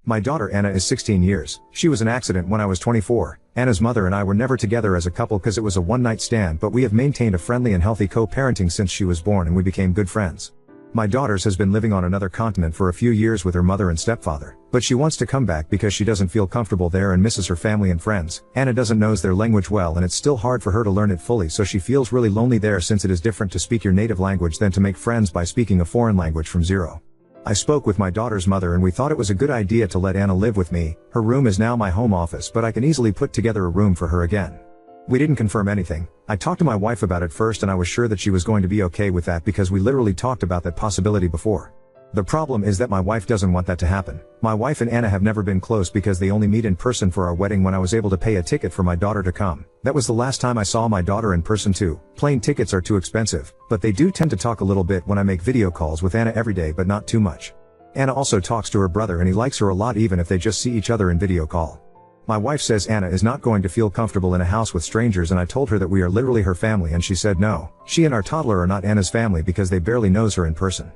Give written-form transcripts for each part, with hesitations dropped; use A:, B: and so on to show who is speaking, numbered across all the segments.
A: My daughter Anna is 16 years. She was an accident when I was 24. Anna's mother and I were never together as a couple because it was a one-night stand, but we have maintained a friendly and healthy co-parenting since she was born and we became good friends. My daughter's has been living on another continent for a few years with her mother and stepfather, but she wants to come back because she doesn't feel comfortable there and misses her family and friends. Anna doesn't knows their language well and it's still hard for her to learn it fully, so she feels really lonely there since it is different to speak your native language than to make friends by speaking a foreign language from zero. I spoke with my daughter's mother and we thought it was a good idea to let Anna live with me. Her room is now my home office, but I can easily put together a room for her again. We didn't confirm anything. I talked to my wife about it first and I was sure that she was going to be okay with that because we literally talked about that possibility before. The problem is that my wife doesn't want that to happen. My wife and Anna have never been close because they only meet in person for our wedding when I was able to pay a ticket for my daughter to come. That was the last time I saw my daughter in person too. Plane tickets are too expensive, but they do tend to talk a little bit when I make video calls with Anna every day, but not too much. Anna also talks to her brother and he likes her a lot even if they just see each other in video call. My wife says Anna is not going to feel comfortable in a house with strangers and I told her that we are literally her family and she said no. She and our toddler are not Anna's family because they barely knows her in person.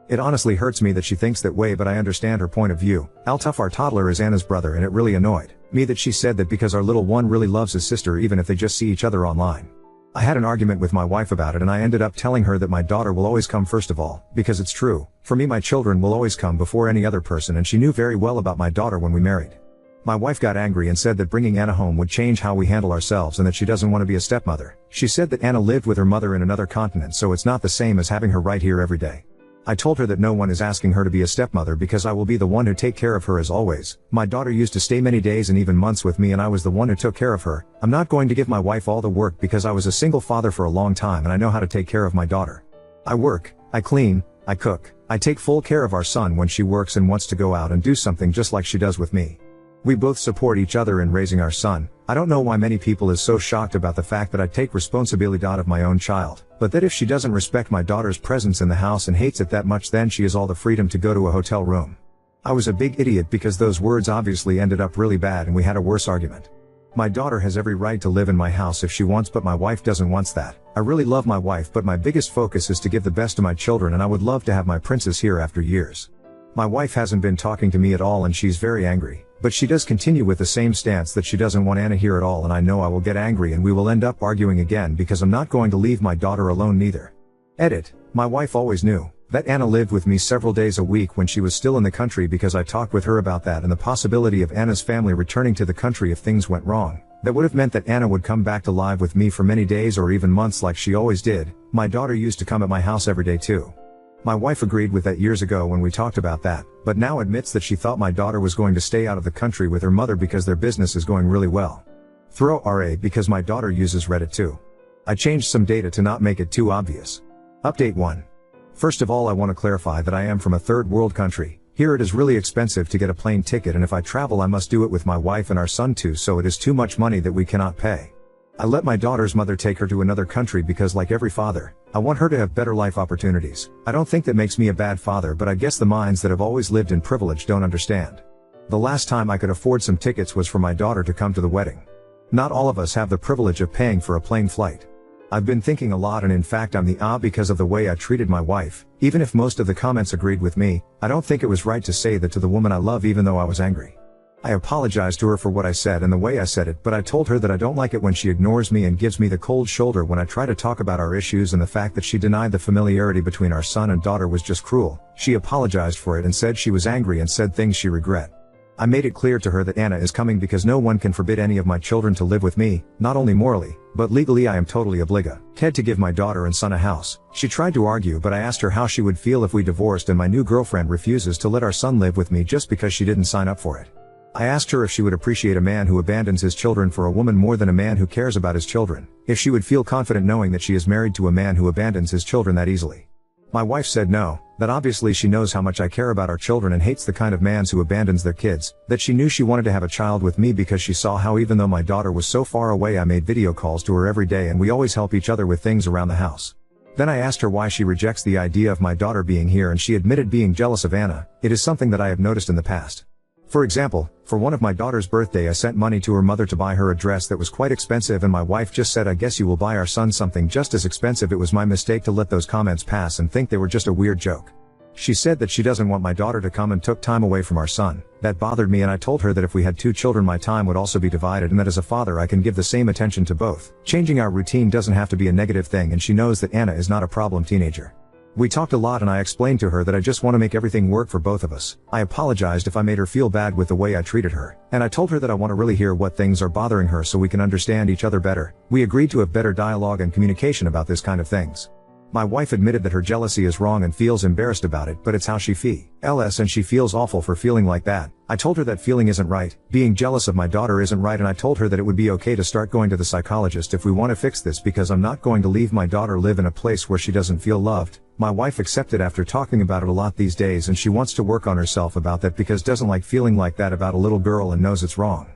A: It honestly hurts me that she thinks that way, but I understand her point of view. Altaf, our toddler, is Anna's brother and it really annoyed me that she said that because our little one really loves his sister even if they just see each other online. I had an argument with my wife about it and I ended up telling her that my daughter will always come first of all, because it's true. For me, my children will always come before any other person and she knew very well about my daughter when we married. My wife got angry and said that bringing Anna home would change how we handle ourselves and that she doesn't want to be a stepmother. She said that Anna lived with her mother in another continent, so it's not the same as having her right here every day. I told her that no one is asking her to be a stepmother because I will be the one who take care of her as always. My daughter used to stay many days and even months with me and I was the one who took care of her. I'm not going to give my wife all the work because I was a single father for a long time and I know how to take care of my daughter. I work, I clean, I cook, I take full care of our son when she works and wants to go out and do something just like she does with me. We both support each other in raising our son. I don't know why many people is so shocked about the fact that I take responsibility of my own child, but that if she doesn't respect my daughter's presence in the house and hates it that much, then she has all the freedom to go to a hotel room. I was a big idiot because those words obviously ended up really bad and we had a worse argument. My daughter has every right to live in my house if she wants, but my wife doesn't want that. I really love my wife, but my biggest focus is to give the best to my children and I would love to have my princess here after years. My wife hasn't been talking to me at all and she's very angry. But she does continue with the same stance that she doesn't want Anna here at all, and I know I will get angry and we will end up arguing again because I'm not going to leave my daughter alone neither. Edit. My wife always knew that Anna lived with me several days a week when she was still in the country because I talked with her about that and the possibility of Anna's family returning to the country if things went wrong. That would have meant that Anna would come back to live with me for many days or even months like she always did. My daughter used to come at my house every day too. My wife agreed with that years ago when we talked about that, but now admits that she thought my daughter was going to stay out of the country with her mother because their business is going really well. Throw RA because my daughter uses Reddit too. I changed some data to not make it too obvious. Update 1. First of all, I want to clarify that I am from a third world country. Here it is really expensive to get a plane ticket, and if I travel I must do it with my wife and our son too, so it is too much money that we cannot pay. I let my daughter's mother take her to another country because, like every father, I want her to have better life opportunities. I don't think that makes me a bad father, but I guess the minds that have always lived in privilege don't understand. The last time I could afford some tickets was for my daughter to come to the wedding. Not all of us have the privilege of paying for a plane flight. I've been thinking a lot, and in fact I'm the because of the way I treated my wife. Even if most of the comments agreed with me, I don't think it was right to say that to the woman I love even though I was angry. I apologized to her for what I said and the way I said it, but I told her that I don't like it when she ignores me and gives me the cold shoulder when I try to talk about our issues, and the fact that she denied the familiarity between our son and daughter was just cruel. She apologized for it and said she was angry and said things she regret. I made it clear to her that Anna is coming because no one can forbid any of my children to live with me, not only morally, but legally I am totally obligated to give my daughter and son a house. She tried to argue, but I asked her how she would feel if we divorced and my new girlfriend refuses to let our son live with me just because she didn't sign up for it. I asked her if she would appreciate a man who abandons his children for a woman more than a man who cares about his children, if she would feel confident knowing that she is married to a man who abandons his children that easily. My wife said no, that obviously she knows how much I care about our children and hates the kind of mans who abandons their kids, that she knew she wanted to have a child with me because she saw how even though my daughter was so far away I made video calls to her every day and we always help each other with things around the house. Then I asked her why she rejects the idea of my daughter being here, and she admitted being jealous of Anna. It is something that I have noticed in the past. For example, for one of my daughter's birthday I sent money to her mother to buy her a dress that was quite expensive, and my wife just said, "I guess you will buy our son something just as expensive." It was my mistake to let those comments pass and think they were just a weird joke. She said that she doesn't want my daughter to come and took time away from our son. That bothered me, and I told her that if we had 2 children my time would also be divided, and that as a father I can give the same attention to both. Changing our routine doesn't have to be a negative thing, and she knows that Anna is not a problem teenager. We talked a lot and I explained to her that I just want to make everything work for both of us. I apologized if I made her feel bad with the way I treated her, and I told her that I want to really hear what things are bothering her so we can understand each other better. We agreed to have better dialogue and communication about this kind of things. My wife admitted that her jealousy is wrong and feels embarrassed about it, but it's how she feels, and she feels awful for feeling like that. I told her that feeling isn't right, being jealous of my daughter isn't right, and I told her that it would be okay to start going to the psychologist if we want to fix this, because I'm not going to leave my daughter live in a place where she doesn't feel loved. My wife accepted after talking about it a lot these days, and she wants to work on herself about that because doesn't like feeling like that about a little girl and knows it's wrong.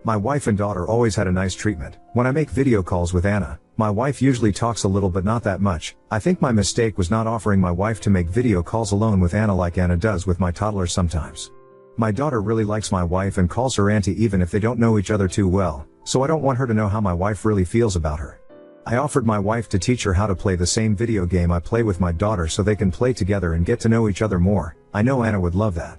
A: My wife and daughter always had a nice treatment. When I make video calls with Anna, my wife usually talks a little but not that much. I think my mistake was not offering my wife to make video calls alone with Anna like Anna does with my toddler sometimes. My daughter really likes my wife and calls her auntie even if they don't know each other too well, so I don't want her to know how my wife really feels about her. I offered my wife to teach her how to play the same video game I play with my daughter so they can play together and get to know each other more. I know Anna would love that.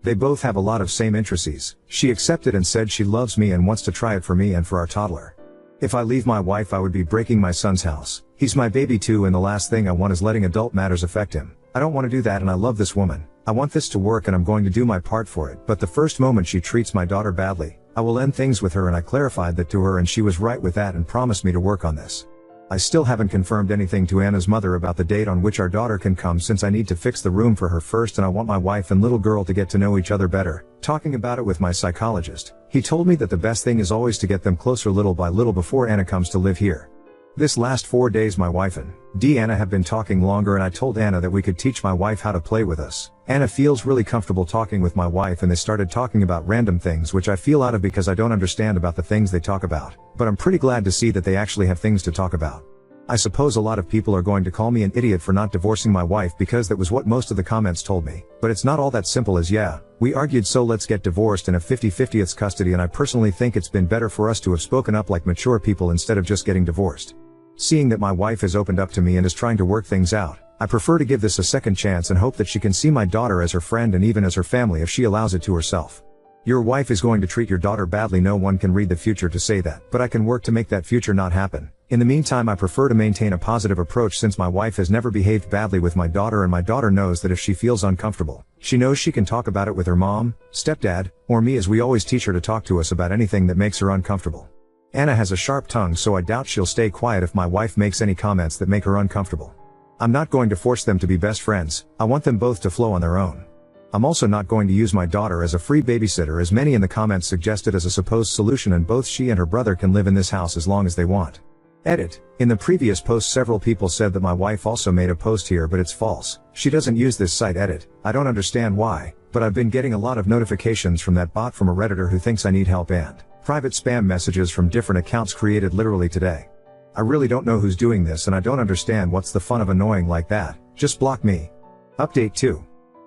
A: They both have a lot of same interests. She accepted and said she loves me and wants to try it for me and for our toddler. If I leave my wife I would be breaking my son's house. He's my baby too, and the last thing I want is letting adult matters affect him. I don't want to do that, and I love this woman. I want this to work and I'm going to do my part for it, but the first moment she treats my daughter badly, I will end things with her, and I clarified that to her and she was right with that and promised me to work on this. I still haven't confirmed anything to Anna's mother about the date on which our daughter can come, since I need to fix the room for her first, and I want my wife and little girl to get to know each other better. Talking about it with my psychologist, he told me that the best thing is always to get them closer little by little before Anna comes to live here. This last 4 days my wife and Anna have been talking longer, and I told Anna that we could teach my wife how to play with us. Anna feels really comfortable talking with my wife, and they started talking about random things which I feel out of because I don't understand about the things they talk about, but I'm pretty glad to see that they actually have things to talk about. I suppose a lot of people are going to call me an idiot for not divorcing my wife because that was what most of the comments told me, but it's not all that simple as we argued so let's get divorced in a 50-50 it's custody, and I personally think it's been better for us to have spoken up like mature people instead of just getting divorced. Seeing that my wife has opened up to me and is trying to work things out, I prefer to give this a second chance and hope that she can see my daughter as her friend and even as her family if she allows it to herself. Your wife is going to treat your daughter badly. No one can read the future to say that, but I can work to make that future not happen. In the meantime, I prefer to maintain a positive approach since my wife has never behaved badly with my daughter, and my daughter knows that if she feels uncomfortable, she knows she can talk about it with her mom, stepdad, or me, as we always teach her to talk to us about anything that makes her uncomfortable. Anna has a sharp tongue, so I doubt she'll stay quiet if my wife makes any comments that make her uncomfortable. I'm not going to force them to be best friends. I want them both to flow on their own. I'm also not going to use my daughter as a free babysitter, as many in the comments suggested as a supposed solution, and both she and her brother can live in this house as long as they want. Edit. In the previous post several people said that my wife also made a post here, but it's false. She doesn't use this site. Edit. I don't understand why, but I've been getting a lot of notifications from that bot from a Redditor who thinks I need help, and private spam messages from different accounts created literally today. I really don't know who's doing this, and I don't understand what's the fun of annoying like that. Just block me. Update 2.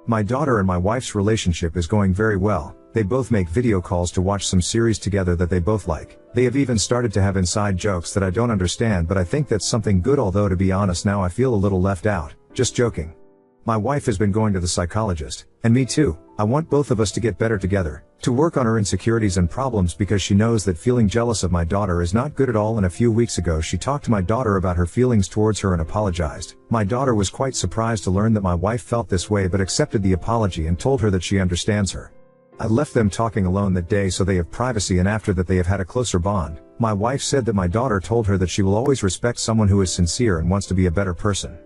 A: My daughter and my wife's relationship is going very well. They both make video calls to watch some series together that they both like. They have even started to have inside jokes that I don't understand, but I think that's something good, although to be honest now I feel a little left out. Just joking. My wife has been going to the psychologist, and me too. I want both of us to get better together, to work on her insecurities and problems, because she knows that feeling jealous of my daughter is not good at all, and a few weeks ago she talked to my daughter about her feelings towards her and apologized. My daughter was quite surprised to learn that my wife felt this way but accepted the apology and told her that she understands her. I left them talking alone that day so they have privacy, and after that they have had a closer bond. My wife said that my daughter told her that she will always respect someone who is sincere and wants to be a better person.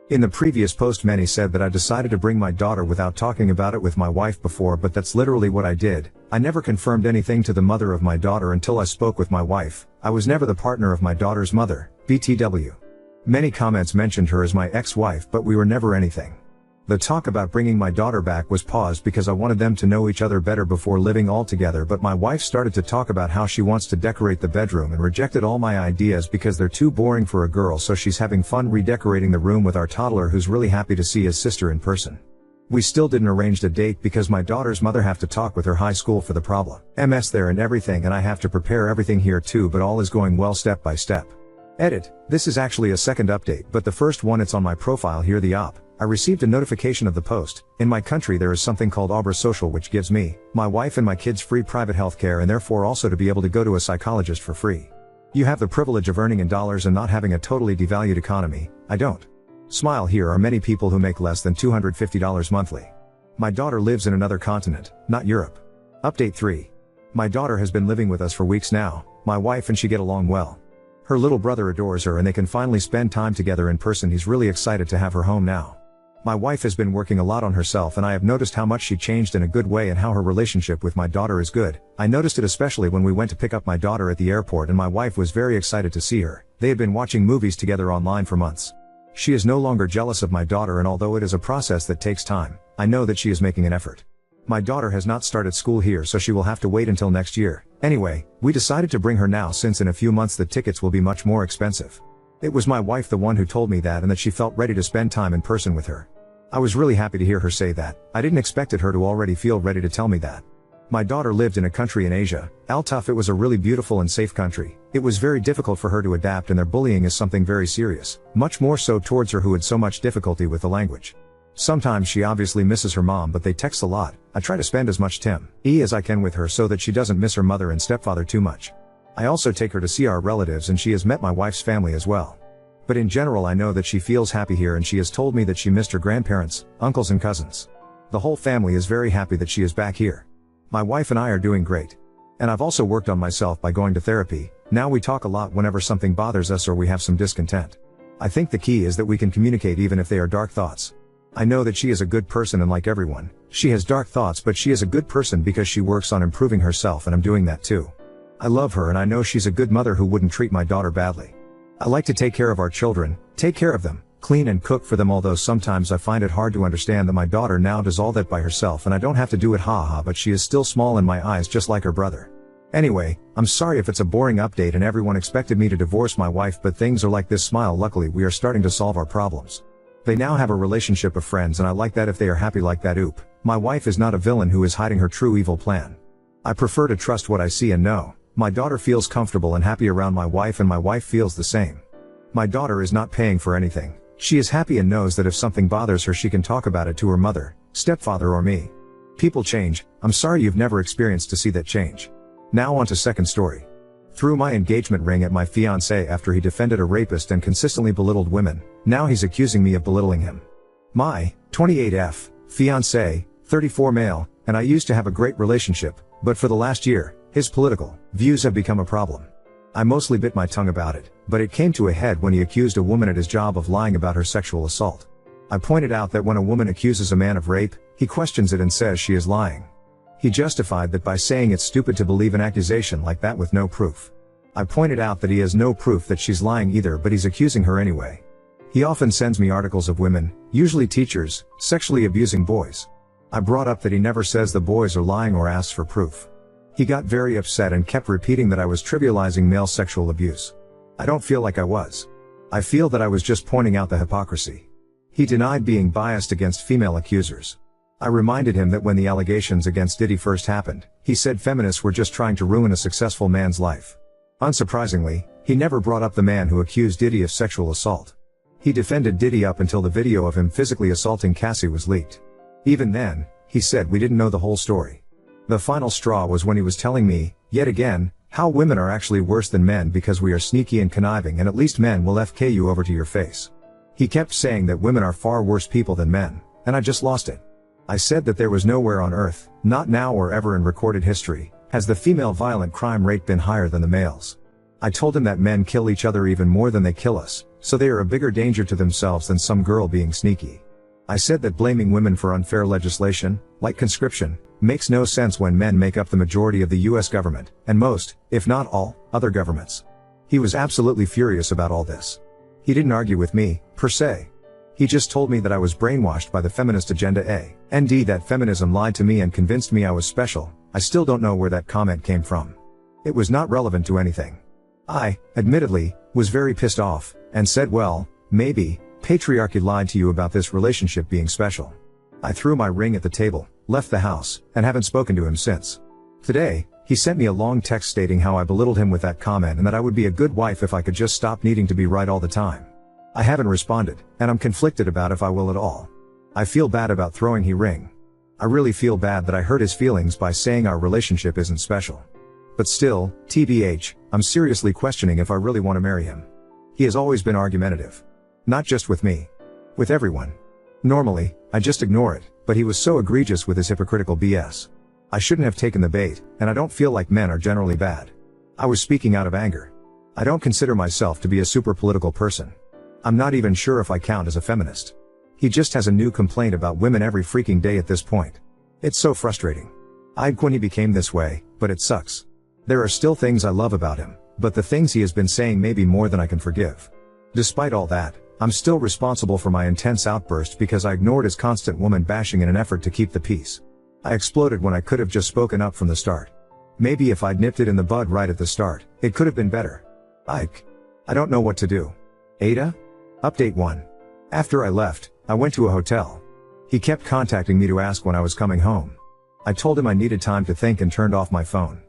A: In the previous post many said that I decided to bring my daughter without talking about it with my wife before, but that's literally what I did. I never confirmed anything to the mother of my daughter until I spoke with my wife. I was never the partner of my daughter's mother, BTW. Many comments mentioned her as my ex-wife, but we were never anything. The talk about bringing my daughter back was paused because I wanted them to know each other better before living all together, but my wife started to talk about how she wants to decorate the bedroom and rejected all my ideas because they're too boring for a girl, so she's having fun redecorating the room with our toddler, who's really happy to see his sister in person. We still didn't arrange a date because my daughter's mother have to talk with her high school for the problem. MS there and everything, and I have to prepare everything here too, but all is going well step by step. Edit. This is actually a second update, but the first one, it's on my profile here. The I received a notification of the post. In my country there is something called Abra Social which gives me, my wife and my kids free private healthcare and therefore also to be able to go to a psychologist for free. You have the privilege of earning in dollars and not having a totally devalued economy. I don't. Smile. Here are many people who make less than $250 monthly. My daughter lives in another continent, not Europe. Update 3. My daughter has been living with us for weeks now. My wife and she get along well. Her little brother adores her and they can finally spend time together in person. He's really excited to have her home now. My wife has been working a lot on herself and I have noticed how much she changed in a good way and how her relationship with my daughter is good. I noticed it especially when we went to pick up my daughter at the airport and my wife was very excited to see her. They had been watching movies together online for months. She is no longer jealous of my daughter, and although it is a process that takes time, I know that she is making an effort. My daughter has not started school here, so she will have to wait until next year. Anyway, we decided to bring her now since in a few months the tickets will be much more expensive. It was my wife the one who told me that and that she felt ready to spend time in person with her. I was really happy to hear her say that. I didn't expect her to already feel ready to tell me that. My daughter lived in a country in Asia, Al-Tuf. It was a really beautiful and safe country. It was very difficult for her to adapt and their bullying is something very serious, much more so towards her who had so much difficulty with the language. Sometimes she obviously misses her mom but they text a lot. I try to spend as much time as I can with her so that she doesn't miss her mother and stepfather too much. I also take her to see our relatives and she has met my wife's family as well. But in general I know that she feels happy here and she has told me that she missed her grandparents, uncles and cousins. The whole family is very happy that she is back here. My wife and I are doing great. And I've also worked on myself by going to therapy. Now we talk a lot whenever something bothers us or we have some discontent. I think the key is that we can communicate even if they are dark thoughts. I know that she is a good person and like everyone, she has dark thoughts but she is a good person because she works on improving herself and I'm doing that too. I love her and I know she's a good mother who wouldn't treat my daughter badly. I like to take care of our children, take care of them, clean and cook for them, although sometimes I find it hard to understand that my daughter now does all that by herself and I don't have to do it, haha, but she is still small in my eyes just like her brother. Anyway, I'm sorry if it's a boring update and everyone expected me to divorce my wife, but things are like this. Smile. Luckily we are starting to solve our problems. They now have a relationship of friends and I like that if they are happy like that. Oop, my wife is not a villain who is hiding her true evil plan. I prefer to trust what I see and know. My daughter feels comfortable and happy around my wife and my wife feels the same. My daughter is not paying for anything. She is happy and knows that if something bothers her she can talk about it to her mother, stepfather or me. People change. I'm sorry you've never experienced to see that change. Now on to second story. Threw my engagement ring at my fiancé after he defended a rapist and consistently belittled women. Now he's accusing me of belittling him. My 28F fiancé, 34 male, and I used to have a great relationship, but for the last year, his political views have become a problem. I mostly bit my tongue about it, but it came to a head when he accused a woman at his job of lying about her sexual assault. I pointed out that when a woman accuses a man of rape, he questions it and says she is lying. He justified that by saying it's stupid to believe an accusation like that with no proof. I pointed out that he has no proof that she's lying either, but he's accusing her anyway. He often sends me articles of women, usually teachers, sexually abusing boys. I brought up that he never says the boys are lying or asks for proof. He got very upset and kept repeating that I was trivializing male sexual abuse. I don't feel like I was. I feel that I was just pointing out the hypocrisy. He denied being biased against female accusers. I reminded him that when the allegations against Diddy first happened, he said feminists were just trying to ruin a successful man's life. Unsurprisingly, he never brought up the man who accused Diddy of sexual assault. He defended Diddy up until the video of him physically assaulting Cassie was leaked. Even then, he said we didn't know the whole story. The final straw was when he was telling me, yet again, how women are actually worse than men because we are sneaky and conniving and at least men will FK you over to your face. He kept saying that women are far worse people than men, and I just lost it. I said that there was nowhere on earth, not now or ever in recorded history, has the female violent crime rate been higher than the males. I told him that men kill each other even more than they kill us, so they are a bigger danger to themselves than some girl being sneaky. I said that blaming women for unfair legislation, like conscription, makes no sense when men make up the majority of the US government, and most, if not all, other governments. He was absolutely furious about all this. He didn't argue with me, per se. He just told me that I was brainwashed by the feminist agenda and that feminism lied to me and convinced me I was special. I still don't know where that comment came from. It was not relevant to anything. I, admittedly, was very pissed off, and said well, maybe, patriarchy lied to you about this relationship being special. I threw my ring at the table, left the house, and haven't spoken to him since. Today, he sent me a long text stating how I belittled him with that comment and that I would be a good wife if I could just stop needing to be right all the time. I haven't responded, and I'm conflicted about if I will at all. I feel bad about throwing he ring. I really feel bad that I hurt his feelings by saying our relationship isn't special. But still, TBH, I'm seriously questioning if I really want to marry him. He has always been argumentative. Not just with me. With everyone. Normally, I just ignore it, but he was so egregious with his hypocritical BS. I shouldn't have taken the bait, and I don't feel like men are generally bad. I was speaking out of anger. I don't consider myself to be a super political person. I'm not even sure if I count as a feminist. He just has a new complaint about women every freaking day at this point. It's so frustrating. I'd when he became this way, but it sucks. There are still things I love about him, but the things he has been saying may be more than I can forgive. Despite all that, I'm still responsible for my intense outburst because I ignored his constant woman bashing in an effort to keep the peace. I exploded when I could have just spoken up from the start. Maybe if I'd nipped it in the bud right at the start, it could have been better. I don't know what to do. Ada? Update 1. After I left, I went to a hotel. He kept contacting me to ask when I was coming home. I told him I needed time to think and turned off my phone.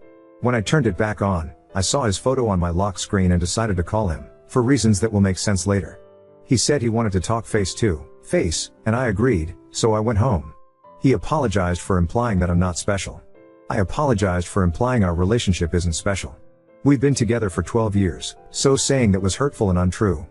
A: When I turned it back on, I saw his photo on my lock screen and decided to call him, for reasons that will make sense later. He said he wanted to talk face to face, and I agreed, so I went home. He apologized for implying that I'm not special. I apologized for implying our relationship isn't special. We've been together for 12 years, so saying that was hurtful and untrue.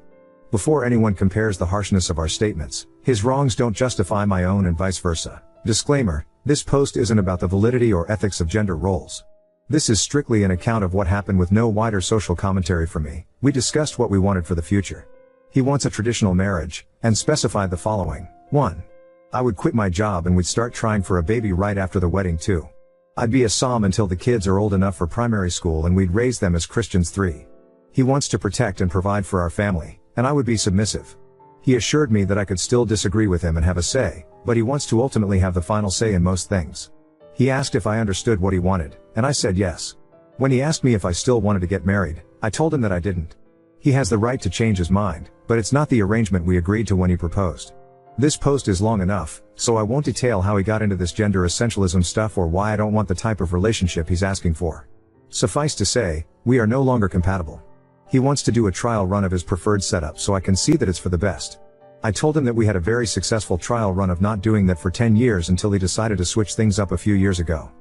A: Before anyone compares the harshness of our statements, his wrongs don't justify my own and vice versa. Disclaimer, this post isn't about the validity or ethics of gender roles. This is strictly an account of what happened with no wider social commentary from me. We discussed what we wanted for the future. He wants a traditional marriage, and specified the following. 1. I would quit my job and we'd start trying for a baby right after the wedding too. I'd be a psalm until the kids are old enough for primary school and we'd raise them as Christians. 3. He wants to protect and provide for our family, and I would be submissive. He assured me that I could still disagree with him and have a say, but he wants to ultimately have the final say in most things. He asked if I understood what he wanted, and I said yes. When he asked me if I still wanted to get married, I told him that I didn't. He has the right to change his mind, but it's not the arrangement we agreed to when he proposed. This post is long enough, so I won't detail how he got into this gender essentialism stuff or why I don't want the type of relationship he's asking for. Suffice to say, we are no longer compatible. He wants to do a trial run of his preferred setup so I can see that it's for the best. I told him that we had a very successful trial run of not doing that for 10 years until he decided to switch things up a few years ago.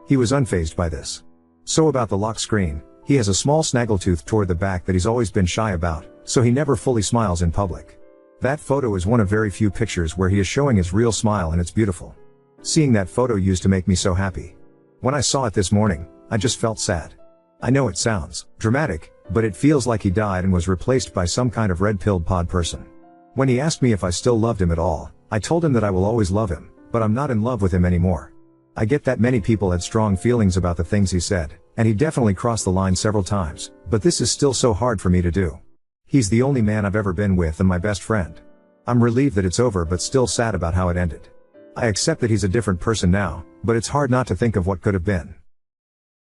A: He was unfazed by this. So about the lock screen, he has a small snaggletooth toward the back that he's always been shy about, so he never fully smiles in public. That photo is one of very few pictures where he is showing his real smile and it's beautiful. Seeing that photo used to make me so happy. When I saw it this morning, I just felt sad. I know it sounds dramatic, but it feels like he died and was replaced by some kind of red-pilled pod person. When he asked me if I still loved him at all, I told him that I will always love him, but I'm not in love with him anymore. I get that many people had strong feelings about the things he said, and he definitely crossed the line several times, but this is still so hard for me to do. He's the only man I've ever been with and my best friend. I'm relieved that it's over but still sad about how it ended. I accept that he's a different person now, but it's hard not to think of what could have been.